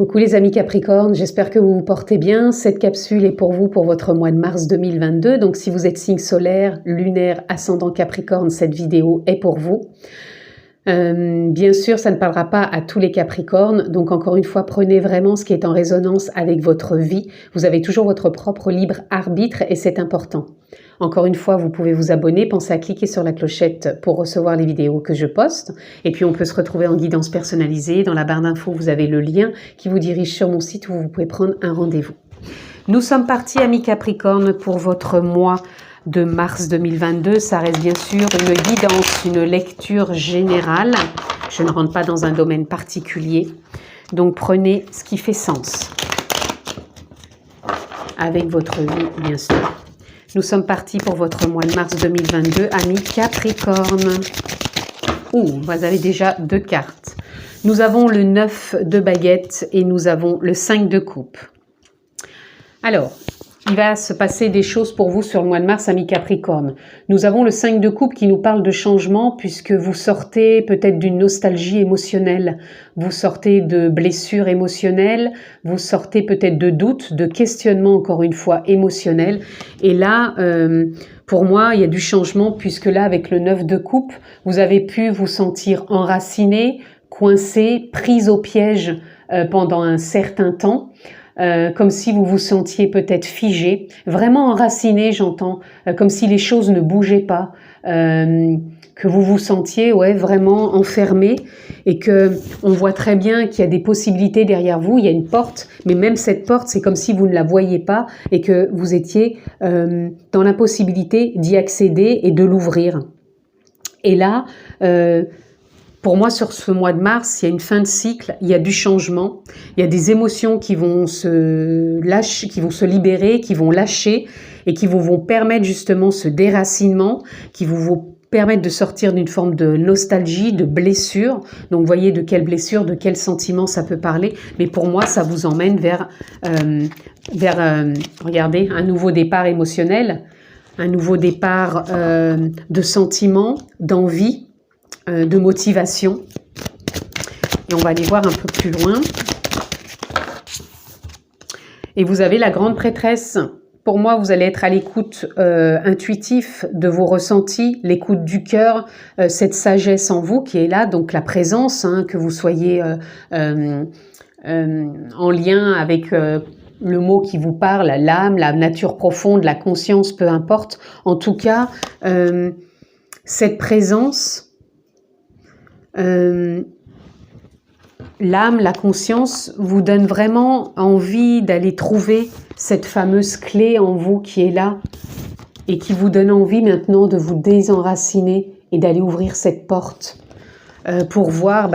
Coucou les amis Capricorne, j'espère que vous vous portez bien. Cette capsule est pour vous pour votre mois de mars 2022. Donc si vous êtes signe solaire, lunaire, ascendant Capricorne, cette vidéo est pour vous. Bien sûr, ça ne parlera pas à tous les Capricornes. Donc encore une fois, prenez vraiment ce qui est en résonance avec votre vie. Vous avez toujours votre propre libre arbitre et c'est important. Encore une fois, vous pouvez vous abonner, pensez à cliquer sur la clochette pour recevoir les vidéos que je poste. Et puis on peut se retrouver en guidance personnalisée. Dans la barre d'infos, vous avez le lien qui vous dirige sur mon site où vous pouvez prendre un rendez-vous. Nous sommes partis, amis Capricorne, pour votre mois de mars 2022. Ça reste bien sûr une guidance, une lecture générale. Je ne rentre pas dans un domaine particulier. Donc prenez ce qui fait sens avec votre vie, bien sûr. Nous sommes partis pour votre mois de mars 2022, amis Capricorne. Vous avez déjà 2 cartes. Nous avons le 9 de baguette et nous avons le 5 de coupe. Alors, il va se passer des choses pour vous sur le mois de mars, amis Capricorne. Nous avons le 5 de coupe qui nous parle de changement puisque vous sortez peut-être d'une nostalgie émotionnelle, vous sortez de blessures émotionnelles, vous sortez peut-être de doutes, de questionnements encore une fois émotionnels. Et là, pour moi, il y a du changement puisque là, avec le 9 de coupe, vous avez pu vous sentir enraciné, coincé, prise au piège pendant un certain temps. Comme si vous vous sentiez peut-être figé, vraiment enraciné, j'entends, comme si les choses ne bougeaient pas, que vous vous sentiez vraiment enfermé et que on voit très bien qu'il y a des possibilités derrière vous, il y a une porte, mais même cette porte, c'est comme si vous ne la voyiez pas et que vous étiez dans l'impossibilité d'y accéder et de l'ouvrir. Et là, pour moi, sur ce mois de mars, il y a une fin de cycle, il y a du changement, il y a des émotions qui vont se lâcher, qui vont se libérer, qui vont lâcher et qui vont permettre justement ce déracinement, qui vont permettre de sortir d'une forme de nostalgie, de blessure. Donc, vous voyez de quelle blessure, de quel sentiment ça peut parler. Mais pour moi, ça vous emmène vers regardez, un nouveau départ émotionnel, un nouveau départ de sentiments, d'envie, de motivation. Et on va aller voir un peu plus loin. Et vous avez la grande prêtresse. Pour moi, vous allez être à l'écoute intuitif de vos ressentis, l'écoute du cœur, cette sagesse en vous qui est là, donc la présence, que vous soyez en lien avec le mot qui vous parle, l'âme, la nature profonde, la conscience, peu importe. En tout cas, cette présence, l'âme, la conscience vous donne vraiment envie d'aller trouver cette fameuse clé en vous qui est là et qui vous donne envie maintenant de vous désenraciner et d'aller ouvrir cette porte pour voir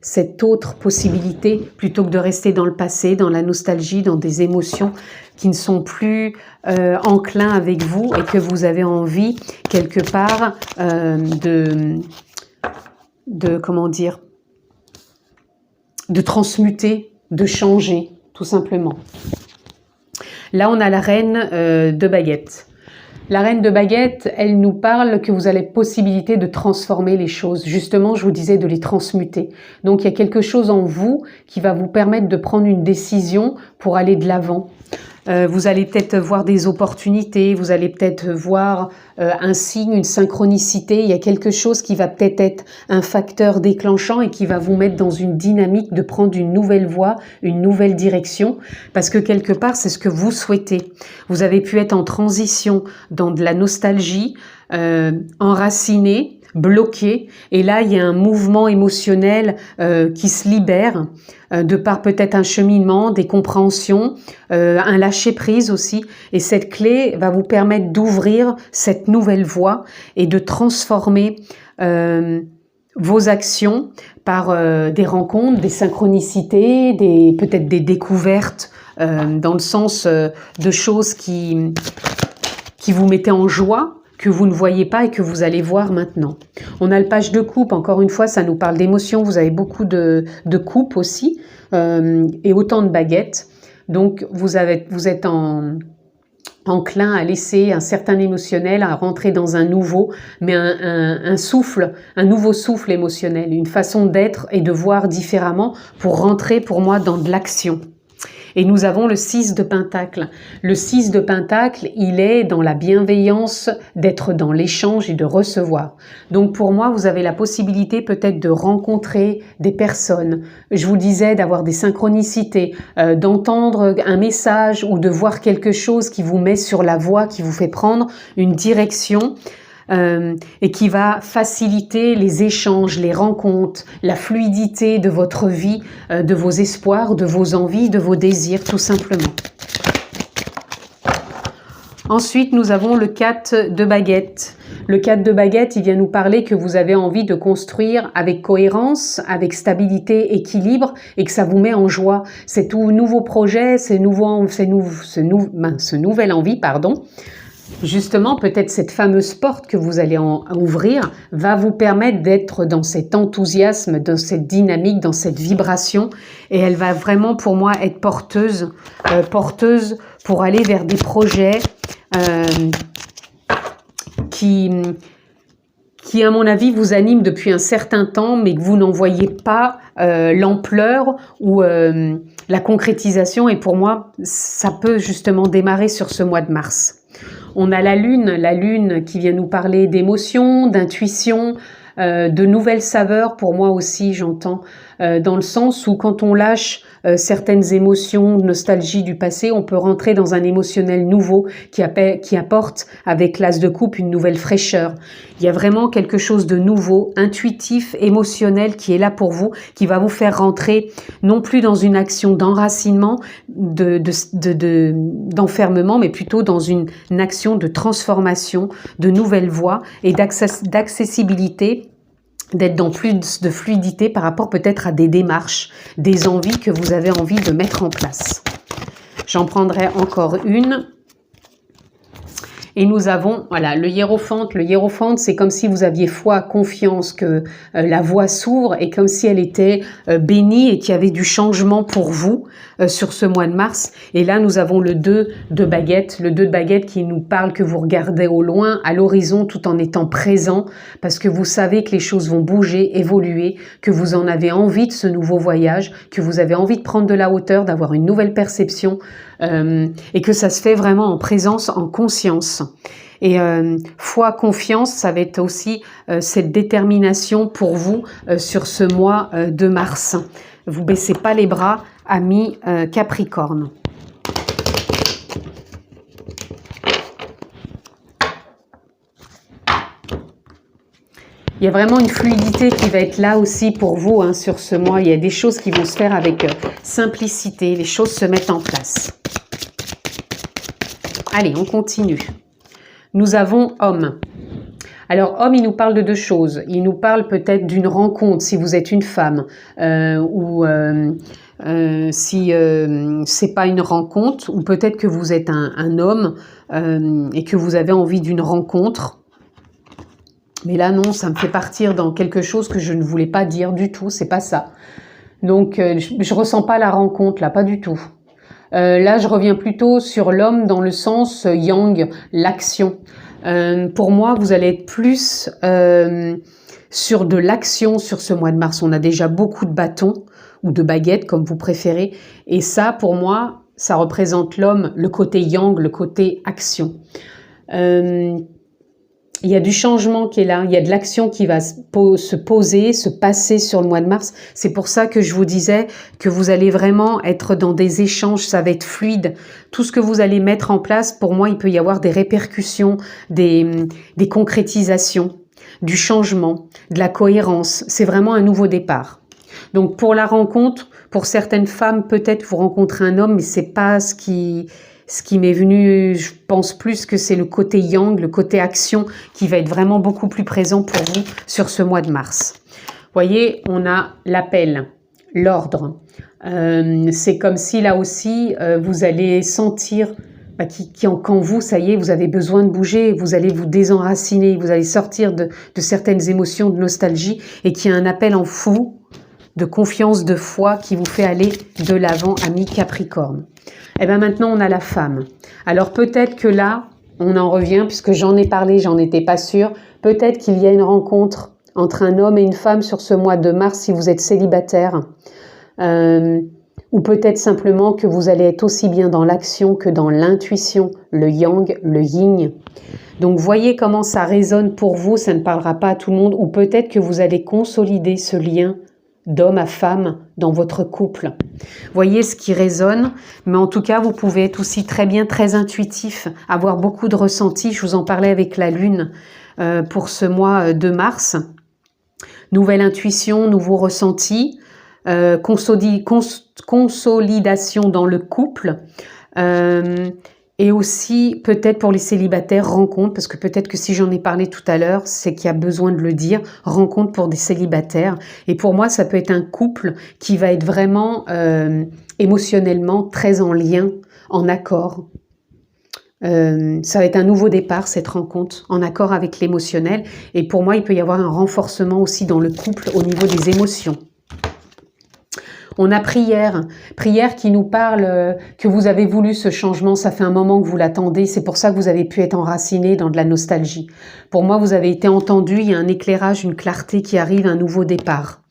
cette autre possibilité plutôt que de rester dans le passé, dans la nostalgie, dans des émotions qui ne sont plus enclins avec vous et que vous avez envie quelque part comment dire, de transmuter, de changer, tout simplement. Là, on a la reine de baguette. La reine de baguette, elle nous parle que vous avez possibilité de transformer les choses. Justement, je vous disais de les transmuter. Donc, il y a quelque chose en vous qui va vous permettre de prendre une décision pour aller de l'avant. Vous allez peut-être voir des opportunités, vous allez peut-être voir un signe, une synchronicité. Il y a quelque chose qui va peut-être être un facteur déclenchant et qui va vous mettre dans une dynamique de prendre une nouvelle voie, une nouvelle direction. Parce que quelque part, c'est ce que vous souhaitez. Vous avez pu être en transition dans de la nostalgie, enraciné, bloqué, et là il y a un mouvement émotionnel qui se libère de par peut-être un cheminement, des compréhensions, un lâcher-prise aussi, et cette clé va vous permettre d'ouvrir cette nouvelle voie et de transformer vos actions par des rencontres, des synchronicités, peut-être des découvertes dans le sens de choses qui vous mettaient en joie, que vous ne voyez pas et que vous allez voir maintenant. On a le page de coupe, encore une fois, ça nous parle d'émotions. Vous avez beaucoup de coupes aussi et autant de baguettes. Donc, vous êtes en enclin à laisser un certain émotionnel, à rentrer dans un nouveau, mais un souffle, un nouveau souffle émotionnel, une façon d'être et de voir différemment pour rentrer pour moi dans de l'action. Et nous avons le 6 de Pentacle. Le 6 de Pentacle, il est dans la bienveillance, d'être dans l'échange et de recevoir. Donc pour moi, vous avez la possibilité peut-être de rencontrer des personnes. Je vous disais d'avoir des synchronicités, d'entendre un message ou de voir quelque chose qui vous met sur la voie, qui vous fait prendre une direction. Et qui va faciliter les échanges, les rencontres, la fluidité de votre vie, de vos espoirs, de vos envies, de vos désirs, tout simplement. Ensuite, nous avons le 4 de baguette. Le 4 de baguette, il vient nous parler que vous avez envie de construire avec cohérence, avec stabilité, équilibre, et que ça vous met en joie. C'est tout nouveau projet, ce nouvel envie, justement, peut-être cette fameuse porte que vous allez ouvrir va vous permettre d'être dans cet enthousiasme, dans cette dynamique, dans cette vibration. Et elle va vraiment, pour moi, être porteuse pour aller vers des projets qui, à mon avis, vous animent depuis un certain temps, mais que vous n'en voyez pas l'ampleur ou la concrétisation. Et pour moi, ça peut justement démarrer sur ce mois de mars. On a la lune qui vient nous parler d'émotions, d'intuition, de nouvelles saveurs. Pour moi aussi, j'entends, dans le sens où quand on lâche certaines émotions, nostalgie du passé, on peut rentrer dans un émotionnel nouveau qui apporte avec l'as de coupe une nouvelle fraîcheur. Il y a vraiment quelque chose de nouveau, intuitif, émotionnel qui est là pour vous, qui va vous faire rentrer non plus dans une action d'enracinement, d'enfermement, mais plutôt dans une action de transformation, de nouvelles voies et d'accessibilité, d'être dans plus de fluidité par rapport peut-être à des démarches, des envies que vous avez envie de mettre en place. J'en prendrai encore une. Et nous avons, voilà, le hiérophante. Le hiérophante, c'est comme si vous aviez foi, confiance que la voie s'ouvre et comme si elle était bénie et qu'il y avait du changement pour vous sur ce mois de mars. Et là, nous avons le 2 de baguette. Le 2 de baguette qui nous parle que vous regardez au loin, à l'horizon, tout en étant présent, parce que vous savez que les choses vont bouger, évoluer, que vous en avez envie de ce nouveau voyage, que vous avez envie de prendre de la hauteur, d'avoir une nouvelle perception, et que ça se fait vraiment en présence, en conscience. Et foi, confiance, ça va être aussi cette détermination pour vous sur ce mois de mars. Vous baissez pas les bras, amis Capricorne. Il y a vraiment une fluidité qui va être là aussi pour vous sur ce mois. Il y a des choses qui vont se faire avec simplicité. Les choses se mettent en place. Allez, on continue. Nous avons homme. Alors, homme, il nous parle de deux choses. Il nous parle peut-être d'une rencontre, si vous êtes une femme, ou si c'est pas une rencontre, ou peut-être que vous êtes un homme et que vous avez envie d'une rencontre. Mais là, non, ça me fait partir dans quelque chose que je ne voulais pas dire du tout, c'est pas ça. Donc, je ressens pas la rencontre, là, pas du tout. Là, je reviens plutôt sur l'homme dans le sens yang, l'action. Pour moi, vous allez être plus sur de l'action sur ce mois de mars. On a déjà beaucoup de bâtons ou de baguettes, comme vous préférez. Et ça, pour moi, ça représente l'homme, le côté yang, le côté action. Il y a du changement qui est là, il y a de l'action qui va se poser, se passer sur le mois de mars. C'est pour ça que je vous disais que vous allez vraiment être dans des échanges, ça va être fluide. Tout ce que vous allez mettre en place, pour moi, il peut y avoir des répercussions, des concrétisations, du changement, de la cohérence. C'est vraiment un nouveau départ. Donc pour la rencontre, pour certaines femmes, peut-être vous rencontrez un homme, mais c'est pas ce qui m'est venu, je pense plus que c'est le côté yang, le côté action qui va être vraiment beaucoup plus présent pour vous sur ce mois de mars. Vous voyez, on a l'appel, l'ordre. C'est comme si là aussi, vous allez sentir qu'en vous, ça y est, vous avez besoin de bouger, vous allez vous désenraciner, vous allez sortir de certaines émotions de nostalgie et qu'il y a un appel en vous de confiance, de foi qui vous fait aller de l'avant, ami Capricorne. Et bien maintenant, on a la femme. Alors peut-être que là, on en revient, puisque j'en ai parlé, j'en étais pas sûre. Peut-être qu'il y a une rencontre entre un homme et une femme sur ce mois de mars si vous êtes célibataire. Ou peut-être simplement que vous allez être aussi bien dans l'action que dans l'intuition, le yang, le yin. Donc voyez comment ça résonne pour vous, ça ne parlera pas à tout le monde. Ou peut-être que vous allez consolider ce lien d'homme à femme dans votre couple. Voyez ce qui résonne, mais en tout cas, vous pouvez être aussi très intuitif, avoir beaucoup de ressentis. Je vous en parlais avec la lune pour ce mois de mars. Nouvelle intuition, nouveaux ressentis, consolidation dans le couple. Et aussi, peut-être pour les célibataires, rencontre, parce que peut-être que si j'en ai parlé tout à l'heure, c'est qu'il y a besoin de le dire, rencontre pour des célibataires. Et pour moi, ça peut être un couple qui va être vraiment émotionnellement très en lien, en accord. Ça va être un nouveau départ, cette rencontre, en accord avec l'émotionnel. Et pour moi, il peut y avoir un renforcement aussi dans le couple au niveau des émotions. On a prière qui nous parle que vous avez voulu ce changement, ça fait un moment que vous l'attendez, c'est pour ça que vous avez pu être enraciné dans de la nostalgie. Pour moi, vous avez été entendu, il y a un éclairage, une clarté qui arrive, un nouveau départ.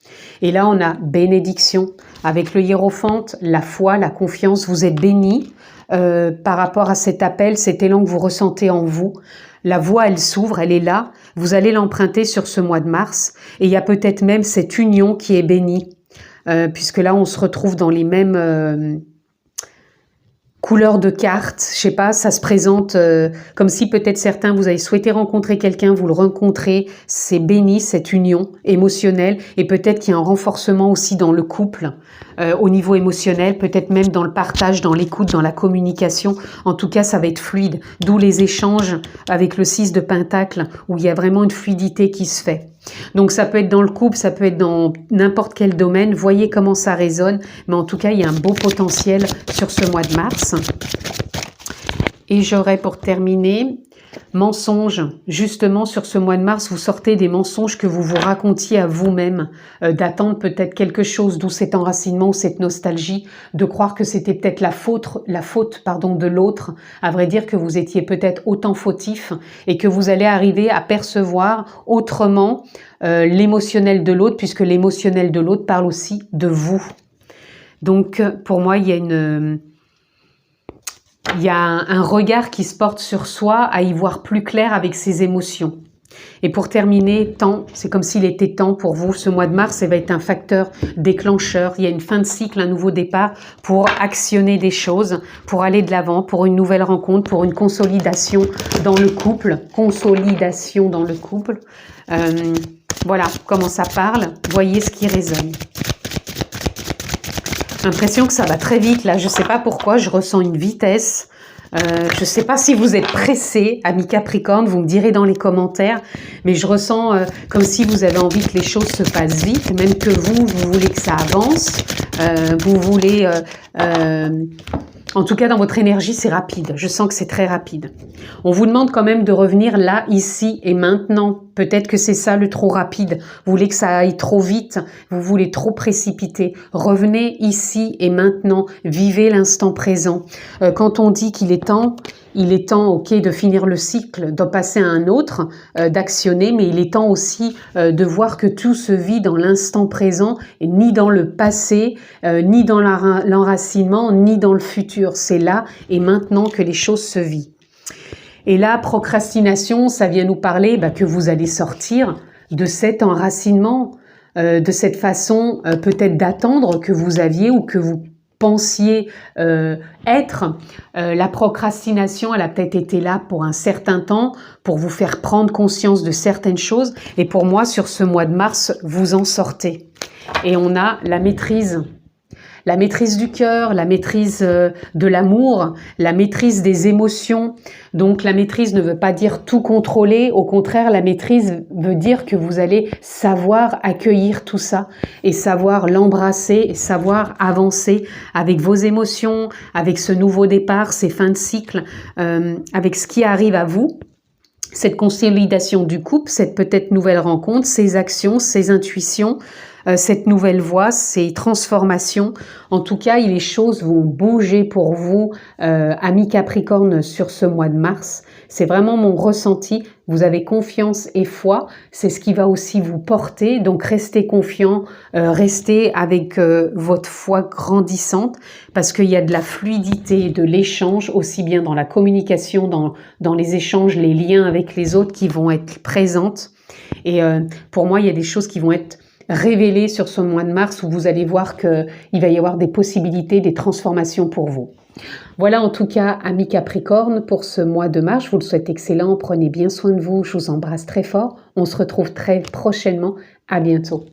Et là, on a bénédiction, avec le hiérophante, la foi, la confiance, vous êtes bénis par rapport à cet appel, cet élan que vous ressentez en vous. La voie, elle s'ouvre, elle est là, vous allez l'emprunter sur ce mois de mars, et il y a peut-être même cette union qui est bénie. Puisque là, on se retrouve dans les mêmes couleurs de cartes. Je sais pas, ça se présente comme si peut-être certains, vous avez souhaité rencontrer quelqu'un, vous le rencontrez, c'est béni, cette union émotionnelle, et peut-être qu'il y a un renforcement aussi dans le couple, au niveau émotionnel, peut-être même dans le partage, dans l'écoute, dans la communication. En tout cas, ça va être fluide, d'où les échanges avec le 6 de Pentacle, où il y a vraiment une fluidité qui se fait. Donc ça peut être dans le couple, ça peut être dans n'importe quel domaine, voyez comment ça résonne, mais en tout cas il y a un beau potentiel sur ce mois de mars. Et j'aurais pour terminer, mensonges, justement sur ce mois de mars, vous sortez des mensonges que vous vous racontiez à vous-même, d'attendre peut-être quelque chose, d'où cet enracinement ou cette nostalgie, de croire que c'était peut-être la faute de l'autre, à vrai dire que vous étiez peut-être autant fautif et que vous allez arriver à percevoir autrement l'émotionnel de l'autre, puisque l'émotionnel de l'autre parle aussi de vous. Donc pour moi, il y a un regard qui se porte sur soi, à y voir plus clair avec ses émotions. Et pour terminer, temps, c'est comme s'il était temps pour vous. Ce mois de mars, ça va être un facteur déclencheur. Il y a une fin de cycle, un nouveau départ pour actionner des choses, pour aller de l'avant, pour une nouvelle rencontre, pour une consolidation dans le couple. Consolidation dans le couple. Voilà comment ça parle. Voyez ce qui résonne. L'impression que ça va très vite, là, je ne sais pas pourquoi, je ressens une vitesse. Je ne sais pas si vous êtes pressé, amis Capricorne, vous me direz dans les commentaires, mais je ressens comme si vous avez envie que les choses se passent vite, même que vous voulez que ça avance, vous voulez... en tout cas, dans votre énergie, c'est rapide. Je sens que c'est très rapide. On vous demande quand même de revenir là, ici et maintenant. Peut-être que c'est ça le trop rapide. Vous voulez que ça aille trop vite. Vous voulez trop précipiter. Revenez ici et maintenant. Vivez l'instant présent. Quand on dit qu'il est temps, ok, de finir le cycle, d'en passer à un autre, d'actionner, mais il est temps aussi de voir que tout se vit dans l'instant présent, et ni dans le passé, ni dans l'enracinement, ni dans le futur. C'est là et maintenant que les choses se vivent. Et là, procrastination, ça vient nous parler que vous allez sortir de cet enracinement, de cette façon peut-être d'attendre que vous aviez ou que vous pensiez être. La procrastination, elle a peut-être été là pour un certain temps, pour vous faire prendre conscience de certaines choses. Et pour moi, sur ce mois de mars, vous en sortez. Et on a la maîtrise. La maîtrise du cœur, la maîtrise de l'amour, la maîtrise des émotions. Donc la maîtrise ne veut pas dire tout contrôler, au contraire la maîtrise veut dire que vous allez savoir accueillir tout ça et savoir l'embrasser et savoir avancer avec vos émotions, avec ce nouveau départ, ces fins de cycle, avec ce qui arrive à vous. Cette consolidation du couple, cette peut-être nouvelle rencontre, ces actions, ces intuitions, cette nouvelle voie, ces transformations. En tout cas, les choses vont bouger pour vous, amis Capricorne, sur ce mois de mars. C'est vraiment mon ressenti. Vous avez confiance et foi. C'est ce qui va aussi vous porter. Donc, restez confiant, restez avec votre foi grandissante parce qu'il y a de la fluidité, de l'échange, aussi bien dans la communication, dans les échanges, les liens avec les autres qui vont être présentes. Et pour moi, il y a des choses qui vont être révélées sur ce mois de mars où vous allez voir qu'il va y avoir des possibilités, des transformations pour vous. Voilà en tout cas, amis Capricorne, pour ce mois de mars. Je vous le souhaite excellent. Prenez bien soin de vous. Je vous embrasse très fort. On se retrouve très prochainement. À bientôt.